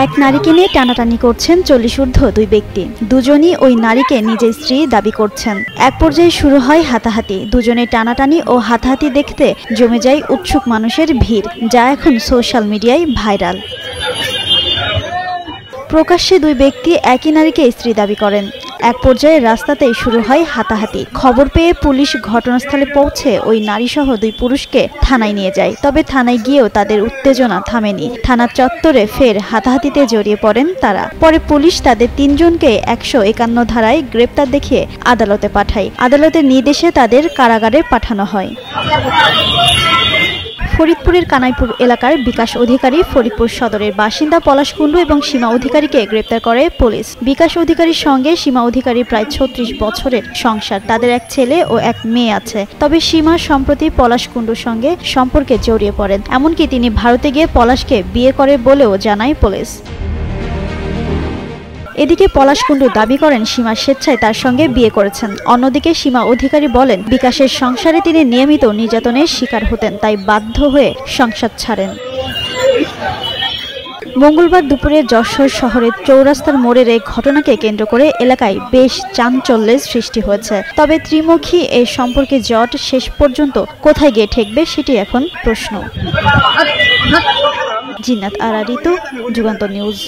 এক নারীকে নিয়ে টানাটানি করছেন 40 ঊর্ধ্ব দুই ব্যক্তি। দুজনই ওই নারীকে নিজের স্ত্রী দাবি করছেন। এক পর্যায়ে শুরু হয় হাতাহাতি। দুজনে টানাটানি ও হাতাহাতি দেখতে জমে যায় উৎসুক মানুষের ভিড়, যা এখন সোশ্যাল মিডিয়ায় ভাইরাল। প্রকাশ্যে দুই ব্যক্তি একই নারীকে স্ত্রী দাবি করেন। এক পর্যায়ে রাস্তাতেই শুরু হয় হাতাহাতি। খবর পেয়ে পুলিশ ঘটনাস্থলে পৌঁছে ওই নারীসহ দুই পুরুষকে থানায় নিয়ে যায়। তবে থানায় গিয়েও তাদের উত্তেজনা থামেনি। থানার চত্বরে ফের হাতাহাতিতে জড়িয়ে পড়েন তারা। পরে পুলিশ তাদের তিনজনকে 151 ধারায় গ্রেপ্তার দেখিয়ে আদালতে পাঠায়। আদালতের নির্দেশে তাদের কারাগারে পাঠানো হয়। ফরিদপুরের কানাইপুর এলাকার বিকাশ অধিকারী ফরিদপুর সদরের বাসিন্দা পলাশ কুণ্ডু এবং সীমা অধিকারীকে গ্রেপ্তার করে পুলিশ। বিকাশ অধিকারীর সঙ্গে সীমা অধিকারীর প্রায় 36 বছরের সংসার। তাদের এক ছেলে ও এক মেয়ে আছে। তবে সীমা সম্প্রতি পলাশ কুণ্ডুর সঙ্গে সম্পর্কে জড়িয়ে পড়েন। এমনকি তিনি ভারতে গিয়ে পলাশকে বিয়ে করে বলেও জানায় পুলিশ। এদিকে পলাশ কুণ্ডু দাবি করেন সীমা স্বেচ্ছায় তার সঙ্গে বিয়ে করেছেন। অন্যদিকে সীমা অধিকারী বলেন বিকাশের সংসারে তিনি নিয়মিত নির্যাতনের শিকার হতেন, তাই বাধ্য হয়ে সংসার ছাড়েন। মঙ্গলবার দুপুরে যশোর শহরের চৌরাস্তার মোড়ের এই ঘটনাকে কেন্দ্র করে এলাকায় বেশ চাঞ্চল্যের সৃষ্টি হয়েছে। তবে ত্রিমুখী এই সম্পর্কে জট শেষ পর্যন্ত কোথায় গিয়ে ঠেকবে সেটি এখন প্রশ্ন। জিন্নাত আরা ঋতু, যুগান্তর নিউজ।